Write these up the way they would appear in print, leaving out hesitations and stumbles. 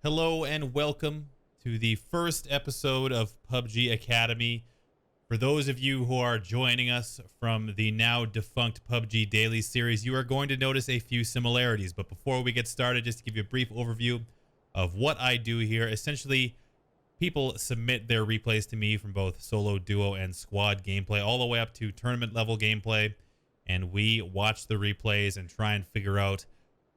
Hello and welcome to the first episode of PUBG Academy. For those of you who are joining us from the now defunct PUBG Daily series, you are going to notice a few similarities. But before we get started, just to give you a brief overview of what I do here. Essentially, people submit their replays to me from both solo, duo, and squad gameplay, all the way up to tournament level gameplay. And we watch the replays and try and figure out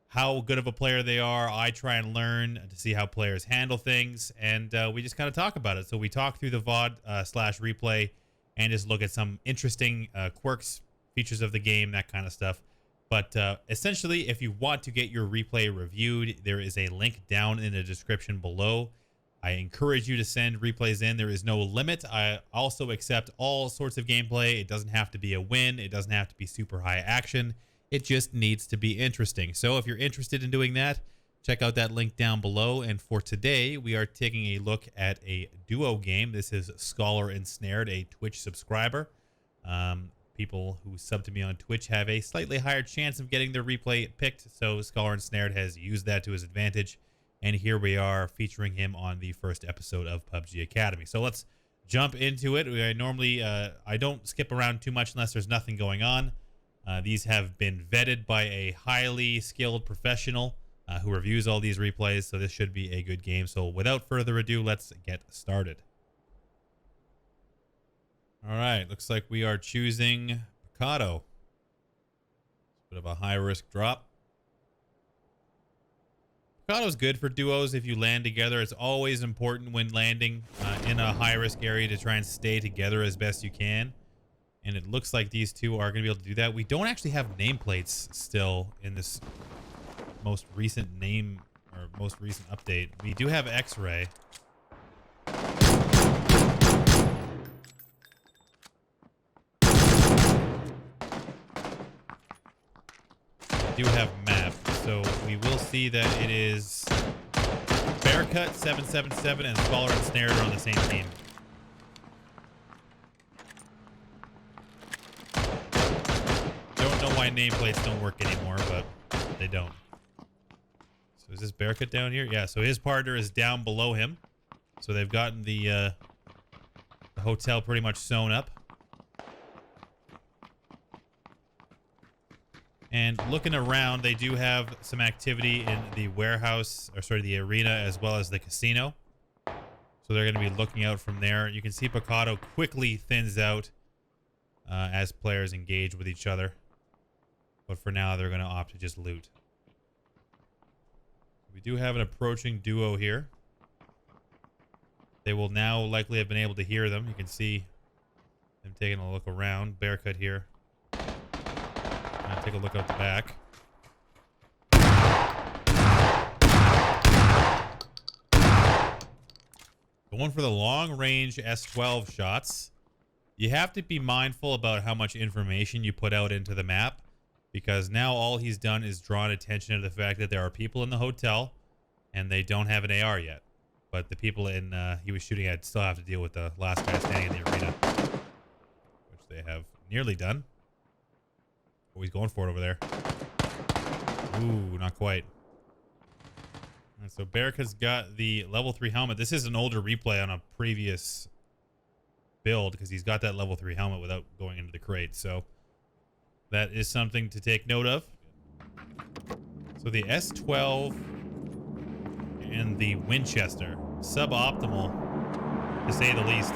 how good of a player they are. I try and learn to see how players handle things, and we just kind of talk about it. So we talk through the VOD slash replay and just look at some interesting quirks, features of the game, that kind of stuff. But essentially, if you want to get your replay reviewed, there is a link down in the description below. I encourage you to send replays in. There is no limit. I also accept all sorts of gameplay. It doesn't have to be a win. It doesn't have to be super high action. It just needs to be interesting. So if you're interested in doing that, check out that link down below. And for today, we are taking a look at a duo game. This is Scholar Ensnared, a Twitch subscriber. People who sub to me on Twitch have a slightly higher chance of getting their replay picked. So Scholar Ensnared has used that to his advantage. And here we are featuring him on the first episode of PUBG Academy. So let's jump into it. I don't skip around too much unless there's nothing going on. These have been vetted by a highly skilled professional who reviews all these replays, so this should be a good game. So without further ado, let's get started. All right, looks like we are choosing Pecado. Bit of a high-risk drop. Pecado's good for duos if you land together. It's always important when landing in a high-risk area to try and stay together as best you can. And it looks like these two are going to be able to do that. We don't actually have nameplates still in this most recent update. We do have X-Ray. We do have map. So we will see that it is Bearcut 777 and Scholar Ensnared are on the same team. Why nameplates don't work anymore, but they don't. So is this Bearcut down here? Yeah, so his partner is down below him. So they've gotten the hotel pretty much sewn up. And looking around, they do have some activity in the warehouse, or sorry, the arena, as well as the casino. So they're going to be looking out from there. You can see Pecado quickly thins out as players engage with each other. But for now, they're going to opt to just loot. We do have an approaching duo here. They will now likely have been able to hear them. You can see them taking a look around. Bearcut here. Take a look out the back. Going for the long-range S12 shots. You have to be mindful about how much information you put out into the map, because now all he's done is drawn attention to the fact that there are people in the hotel and they don't have an AR yet. But the people in he was shooting at still have to deal with the last guy standing in the arena, which they have nearly done. Oh, he's going for it over there. Ooh, not quite. And so Barrick has got the level 3 helmet. This is an older replay on a previous build because he's got that level 3 helmet without going into the crate. So that is something to take note of. So the S12 and the Winchester, suboptimal to say the least.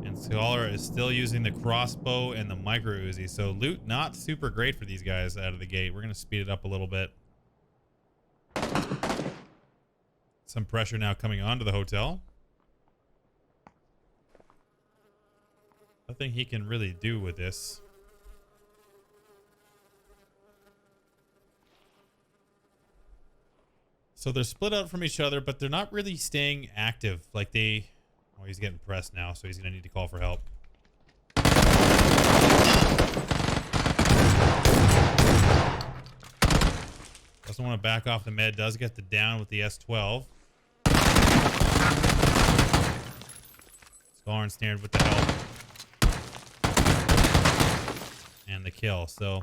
And Scholar is still using the crossbow and the micro Uzi. So loot not super great for these guys out of the gate. We're going to speed it up a little bit. Some pressure now coming onto the hotel. Nothing he can really do with this. So they're split out from each other, but they're not really staying active. Like they... Oh, he's getting pressed now, so he's going to need to call for help. Doesn't want to back off the med. Does get the down with the S12. Scholar Ensnared with the help. and the kill. So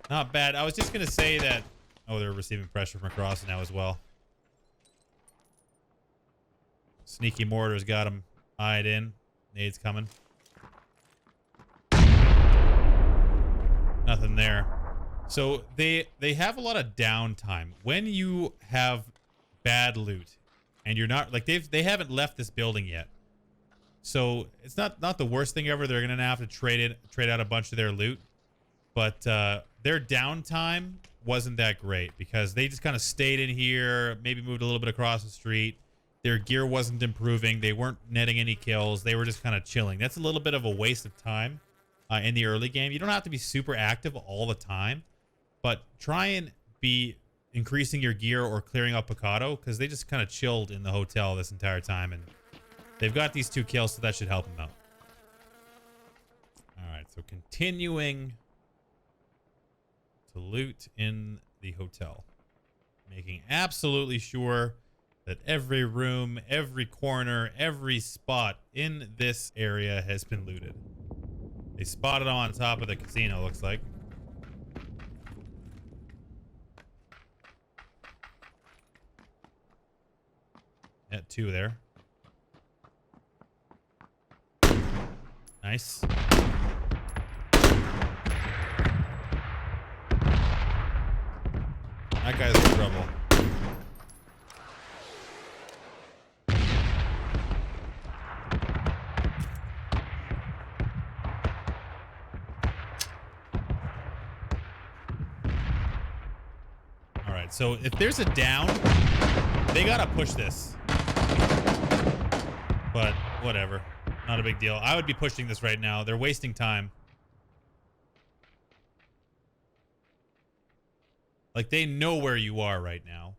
not bad. I was just going to say that. Oh, they're receiving pressure from across now as well. Sneaky mortars got him eyed in. Nades coming. Nothing there. So they have a lot of downtime. When you have bad loot and you're not like they haven't left this building yet. So it's not the worst thing ever. They're gonna have to trade out a bunch of their loot. But their downtime wasn't that great because they just kind of stayed in here, maybe moved a little bit across the street. Their gear wasn't improving. They weren't netting any kills. They were just kind of chilling. That's a little bit of a waste of time in the early game. You don't have to be super active all the time, but try and be increasing your gear or clearing up Pecado because they just kind of chilled in the hotel this entire time, and they've got these 2 kills, so that should help them out. All right, so continuing to loot in the hotel, making absolutely sure that every room, every corner, every spot in this area has been looted. They spotted on top of the casino, looks like. At 2 there. Nice. That guy's in trouble. All right, so if there's a down, they gotta push this. But whatever, not a big deal. I would be pushing this right now. They're wasting time. Like, they know where you are right now.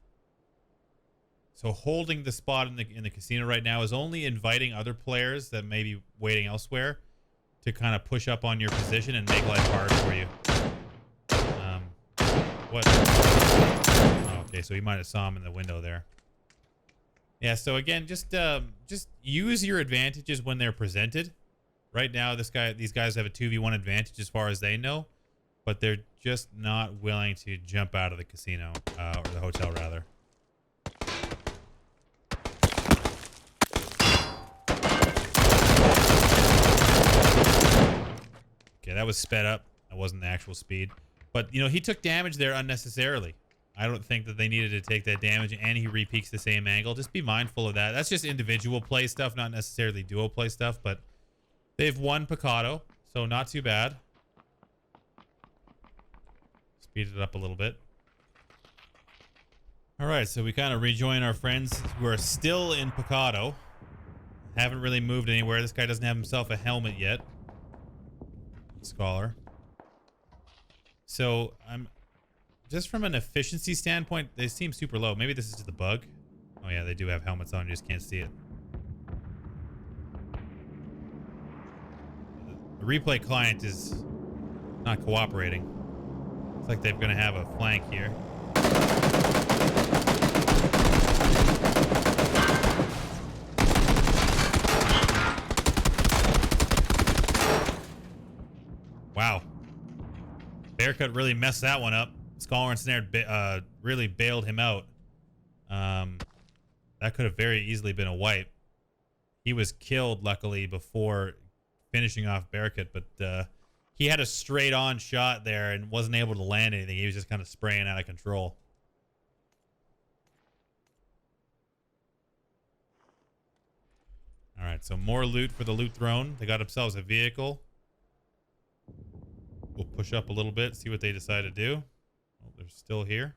So holding the spot in the casino right now is only inviting other players that may be waiting elsewhere to kind of push up on your position and make life hard for you. What? Oh, okay, so he might have saw him in the window there. Yeah, so again, just use your advantages when they're presented. Right now, these guys have a 2v1 advantage as far as they know, but they're just not willing to jump out of the casino, or the hotel, rather. Okay, that was sped up. That wasn't the actual speed. But, you know, he took damage there unnecessarily. I don't think that they needed to take that damage, and he repeaks the same angle. Just be mindful of that. That's just individual play stuff, not necessarily duo play stuff, but they've won Pecado, so not too bad. Speed it up a little bit. All right, so we kind of rejoin our friends who are still in Pecado. Haven't really moved anywhere. This guy doesn't have himself a helmet yet. Scholar. So I'm just from an efficiency standpoint, they seem super low. Maybe this is just a bug. Oh yeah, they do have helmets on. You just can't see it. The replay client is not cooperating. It's like they're gonna have a flank here. Wow. Bearcut really messed that one up. Scholar and Snared really bailed him out. That could have very easily been a wipe. He was killed, luckily, before finishing off Bearcut, but he had a straight-on shot there and wasn't able to land anything. He was just kind of spraying out of control. All right, so more loot for the loot throne. They got themselves a vehicle. We'll push up a little bit, see what they decide to do. Oh, they're still here.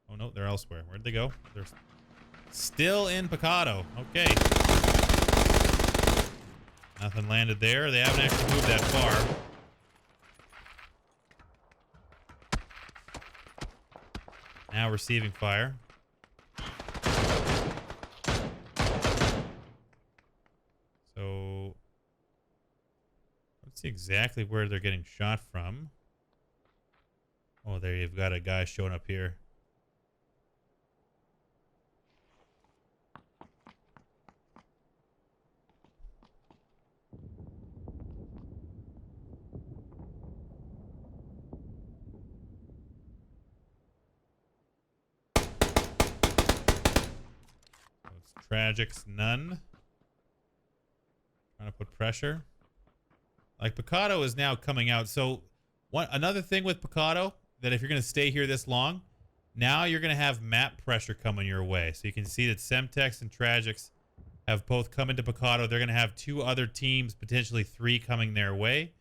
Oh, no, they're elsewhere. Where'd they go? They're still in Pecado. Okay. Nothing landed there. They haven't actually moved that far. Now receiving fire. So let's see exactly where they're getting shot from. Oh, there you've got a guy showing up here. Tragics, none. Trying to put pressure. Like, Pecado is now coming out. So, another thing with Pecado, that if you're going to stay here this long, now you're going to have map pressure coming your way. So you can see that Semtex and Tragics have both come into Pecado. They're going to have 2 other teams, potentially 3, coming their way.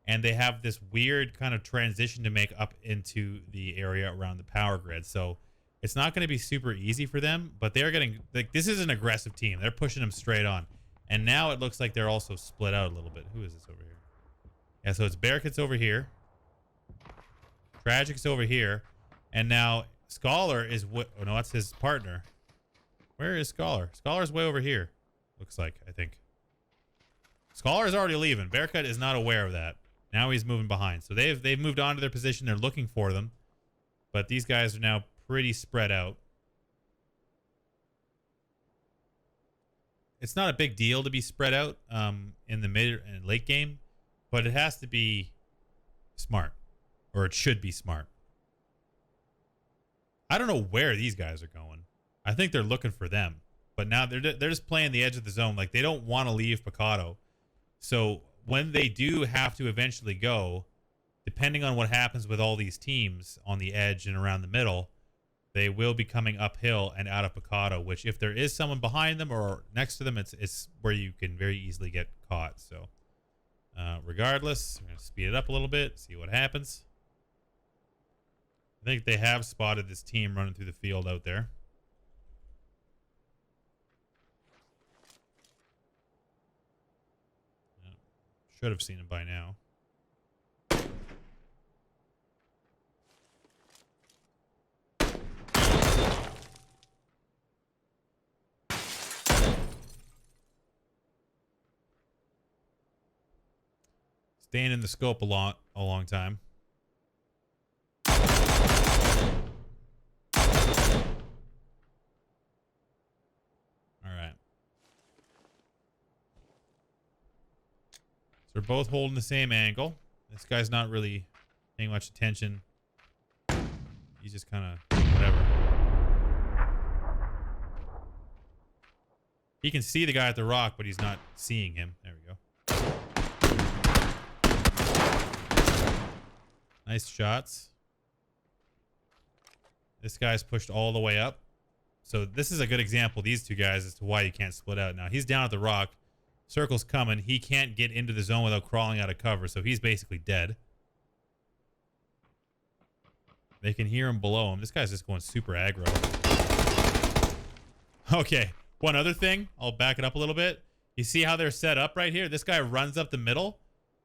And they have this weird kind of transition to make up into the area around the power grid. So it's not going to be super easy for them, but they're getting, like, this is an aggressive team. They're pushing them straight on. And now it looks like they're also split out a little bit. Who is this over here? Yeah, so it's Bearcats over here. Tragic's over here. And now Scholar is what? Oh, no, that's his partner. Where is Scholar? Scholar's way over here. Looks like, I think. Scholar's already leaving. Bearcat is not aware of that. Now he's moving behind. So they've moved on to their position. They're looking for them. But these guys are now pretty spread out. It's not a big deal to be spread out in the mid and late game, but it has to be smart, or it should be smart. I don't know where these guys are going. I think they're looking for them, but now they're just playing the edge of the zone. Like, they don't want to leave Pecado. So when they do have to eventually go, depending on what happens with all these teams on the edge and around the middle, they will be coming uphill and out of Pecado, which if there is someone behind them or next to them, it's where you can very easily get caught. So regardless, I'm going to speed it up a little bit, see what happens. I think they have spotted this team running through the field out there. Should have seen him by now. Staying in the scope a long time. All right. So they're both holding the same angle. This guy's not really paying much attention. He's just kind of whatever. He can see the guy at the rock, but he's not seeing him. There we go. Nice shots. This guy's pushed all the way up. So this is a good example, these two guys, as to why you can't split out. Now, he's down at the rock. Circle's coming. He can't get into the zone without crawling out of cover, so he's basically dead. They can hear him below him. This guy's just going super aggro. Okay, one other thing. I'll back it up a little bit. You see how they're set up right here? This guy runs up the middle.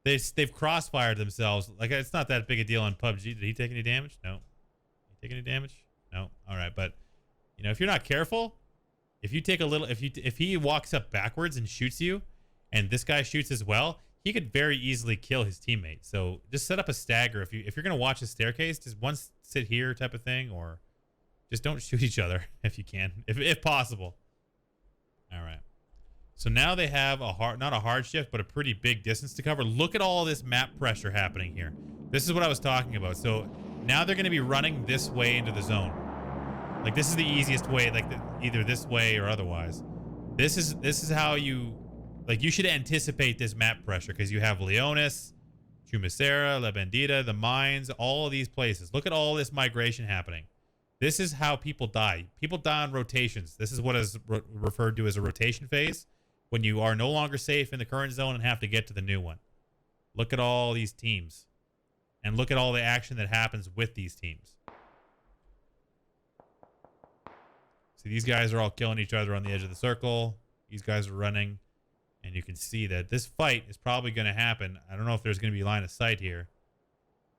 They've crossfired themselves. Like, it's not that big a deal on PUBG. Did he take any damage? No. Did he take any damage? No. All right, but you know, if you're not careful, if you take a little, if he walks up backwards and shoots you, and this guy shoots as well, he could very easily kill his teammate. So just set up a stagger. If you're gonna watch a staircase, just one sit here type of thing, or just don't shoot each other if you can, if possible. All right. So now they have not a hard shift, but a pretty big distance to cover. Look at all this map pressure happening here. This is what I was talking about. So now they're going to be running this way into the zone. Like, this is the easiest way, like either this way or otherwise. This is how you, like, you should anticipate this map pressure, because you have Leonis, Chumacera, La Bandita, the mines, all of these places. Look at all this migration happening. This is how people die. People die on rotations. This is what is referred to as a rotation phase, when you are no longer safe in the current zone and have to get to the new one. Look at all these teams. And look at all the action that happens with these teams. See, these guys are all killing each other on the edge of the circle. These guys are running. And you can see that this fight is probably going to happen. I don't know if there's going to be line of sight here,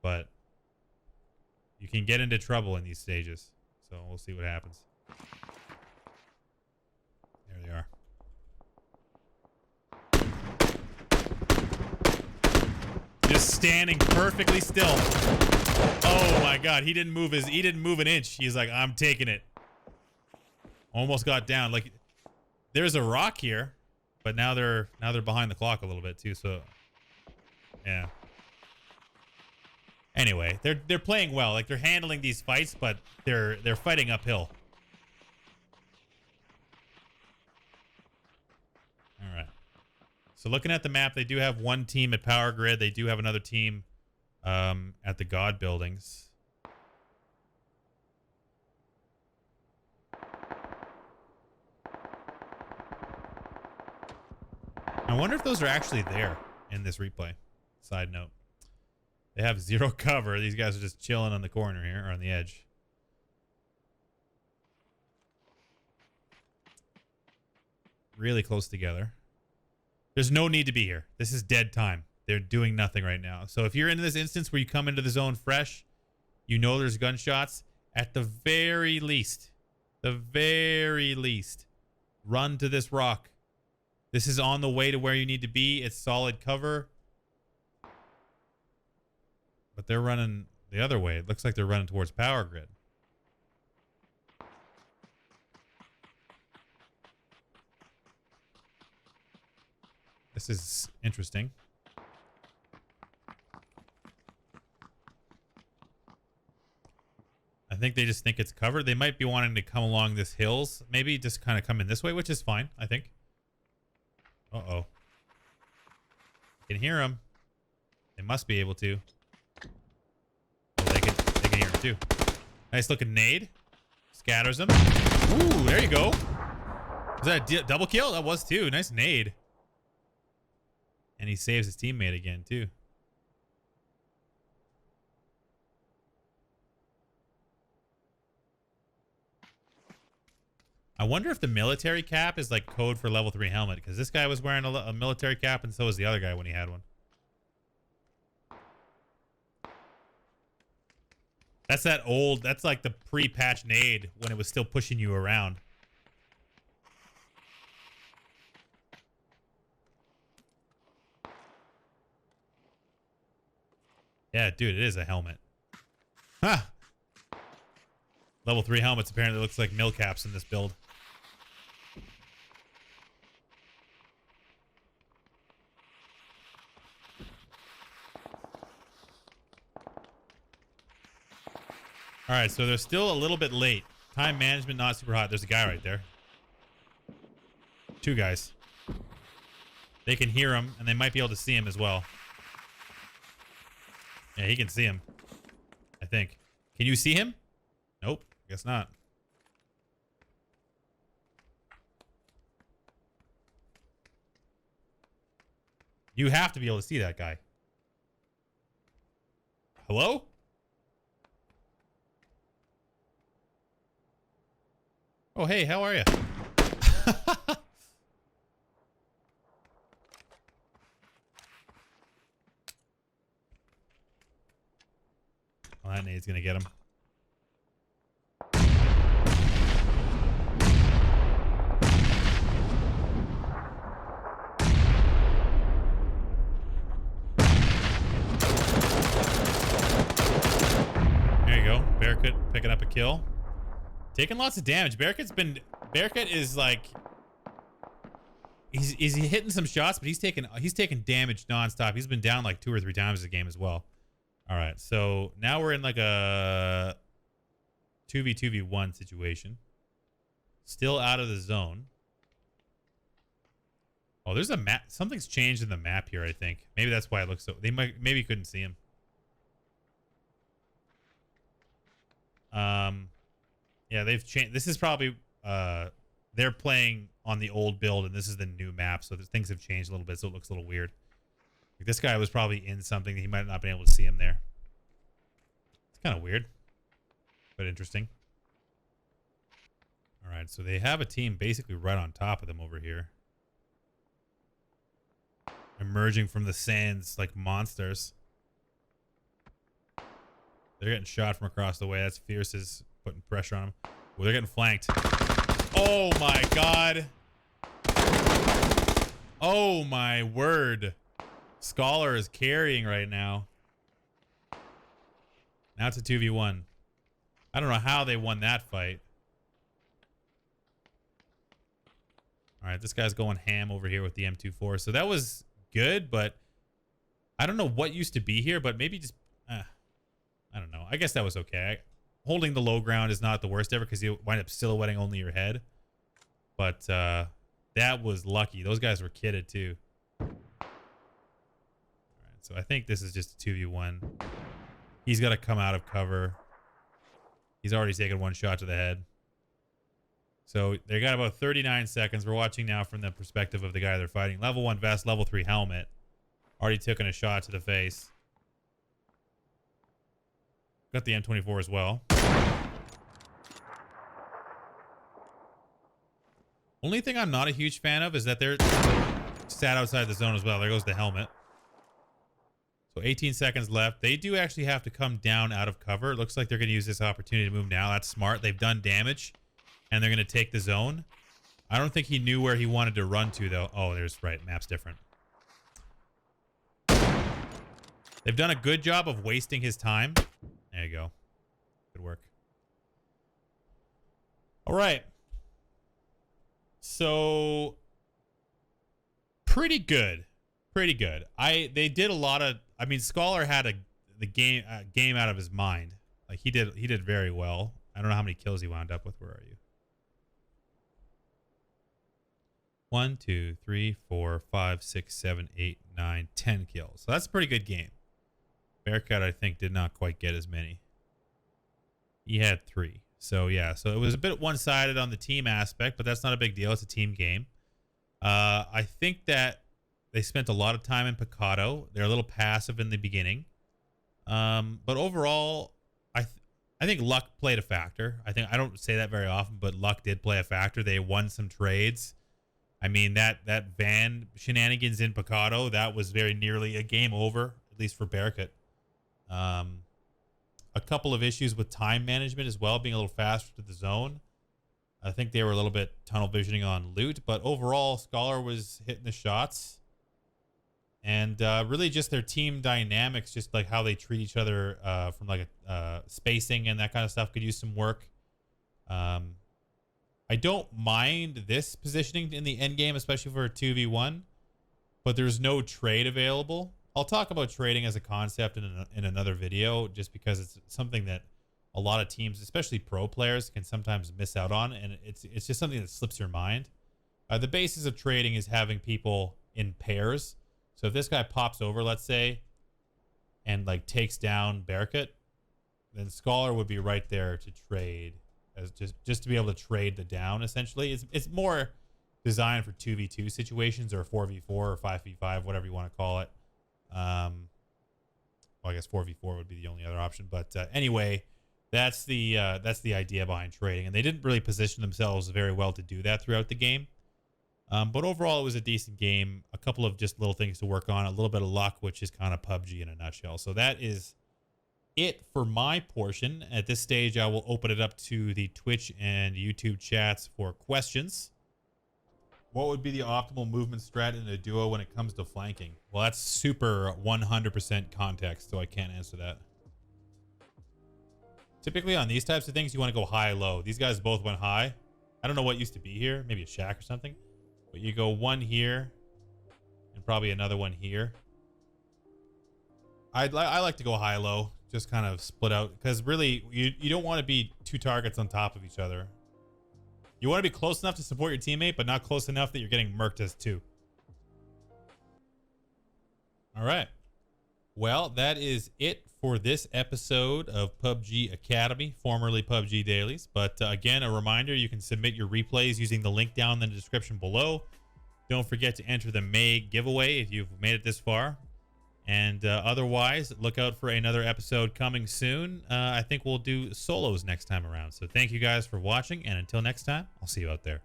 but you can get into trouble in these stages. So we'll see what happens. There they are. Just standing perfectly still. Oh my God, he didn't move an inch. He's like, I'm taking it. Almost got down. Like, there's a rock here, but now they're behind the clock a little bit too, so yeah. Anyway, they're playing well. Like, they're handling these fights, but they're fighting uphill. So looking at the map, they do have one team at Power Grid. They do have another team at the God buildings. I wonder if those are actually there in this replay. Side note. They have zero cover. These guys are just chilling on the corner here, or on the edge. Really close together. There's no need to be here. This is dead time. They're doing nothing right now. So if you're in this instance where you come into the zone fresh, you know there's gunshots, at the very least, run to this rock. This is on the way to where you need to be. It's solid cover. But they're running the other way. It looks like they're running towards Power Grid. This is interesting. I think they just think it's covered. They might be wanting to come along this hills. Maybe just kind of come in this way, which is fine, I think. Uh-oh. You can hear them. They must be able to. Oh, they can hear him too. Nice looking nade. Scatters him. Ooh, there you go. Was that a double kill? That was too. Nice nade. And he saves his teammate again too. I wonder if the military cap is like code for level 3 helmet, because this guy was wearing a military cap and so was the other guy when he had one. That's that old, that's like the pre-patch nade when it was still pushing you around. Yeah, dude, it is a helmet. Huh. Level 3 helmets apparently looks like mil caps in this build. All right, so they're still a little bit late. Time management not super hot. There's a guy right there. Two guys. They can hear him, and they might be able to see him as well. Yeah, he can see him. I think. Can you see him? Nope. Guess not. You have to be able to see that guy. Hello? Oh, hey, how are you? Well, that nade's gonna get him. There you go. Bearcat picking up a kill. Taking lots of damage. Bearcat is like he's hitting some shots, but he's taking damage nonstop. He's been down like 2 or 3 times this game as well. All right, so now we're in like a 2v1 situation. Still out of the zone. Oh, there's a map. Something's changed in the map here, I think. Maybe that's why it looks so. Maybe you couldn't see him. Yeah, they've changed. This is probably they're playing on the old build, and this is the new map, so things have changed a little bit, so it looks a little weird. Like this guy was probably in something. He might not have been able to see him there. It's kind of weird, but interesting. All right, so they have a team basically right on top of them over here. Emerging from the sands like monsters. They're getting shot from across the way. That's Fierce is putting pressure on them. Well, they're getting flanked. Oh, my God. Oh, my word. Scholar is carrying right now. Now it's a 2v1. I don't know how they won that fight. All right, this guy's going ham over here with the M24. So that was good, but I don't know what used to be here, but maybe just... I don't know. I guess that was okay. Holding the low ground is not the worst ever because you wind up silhouetting only your head. But that was lucky. Those guys were kitted too. All right, so I think this is just a 2v1. He's got to come out of cover. He's already taken one shot to the head. So they got about 39 seconds. We're watching now from the perspective of the guy they're fighting. Level 1 vest, level 3 helmet. Already taken a shot to the face. Got the M24 as well. Only thing I'm not a huge fan of is that they're sat outside the zone as well. There goes the helmet. So 18 seconds left. They do actually have to come down out of cover. It looks like they're going to use this opportunity to move now. That's smart. They've done damage, and they're going to take the zone. I don't think he knew where he wanted to run to, though. Oh, there's right. Map's different. They've done a good job of wasting his time. There you go. Good work. All right. So pretty good. Pretty good. They did a lot of, I mean, Scholar had the game out of his mind. Like he did very well. I don't know how many kills he wound up with. Where are you? 1, 2, 3, 4, 5, 6, 7, 8, 9, 10 kills. So that's a pretty good game. Bearcat, I think, did not quite get as many. He had 3. So yeah, so it was a bit one-sided on the team aspect, but that's not a big deal. It's a team game. I think that they spent a lot of time in Pecado. They're a little passive in the beginning. But overall, I think luck played a factor. I don't say that very often, but luck did play a factor. They won some trades. I mean, that van shenanigans in Pecado, that was very nearly a game over, at least for Bearcat. A couple of issues with time management as well, being a little faster to the zone. I think they were a little bit tunnel visioning on loot, but overall, Scholar was hitting the shots. And really just their team dynamics, just like how they treat each other from like spacing and that kind of stuff could use some work. I don't mind this positioning in the end game, especially for a 2v1, but there's no trade available. I'll talk about trading as a concept in another video, just because it's something that a lot of teams, especially pro players, can sometimes miss out on, and it's just something that slips your mind. The basis of trading is having people in pairs. So if this guy pops over, let's say, and like takes down Bearcat, then Scholar would be right there to trade, as just to be able to trade the down. Essentially, it's more designed for 2v2 situations or 4v4 or 5v5, whatever you want to call it. Well, I guess 4v4 would be the only other option, but anyway, that's the idea behind trading, and they didn't really position themselves very well to do that throughout the game. But overall, it was a decent game. A couple of just little things to work on, a little bit of luck, which is kind of PUBG in a nutshell. So that is it for my portion. At this stage, I will open it up to the Twitch and YouTube chats for questions. What would be the optimal movement strat in a duo when it comes to flanking? Well, that's super 100% context, so I can't answer that. Typically on these types of things, you want to go high-low. These guys both went high. I don't know what used to be here. Maybe a shack or something. But you go one here and probably another one here. I like to go high-low, just kind of split out, because really, you don't want to be 2 targets on top of each other. You want to be close enough to support your teammate, but not close enough that you're getting murked as 2. All right. Well, that is it for this episode of PUBG Academy, formerly PUBG Dailies. But again, a reminder, you can submit your replays using the link down in the description below. Don't forget to enter the May giveaway if you've made it this far. And otherwise, look out for another episode coming soon. I think we'll do solos next time around. So thank you guys for watching, and until next time, I'll see you out there.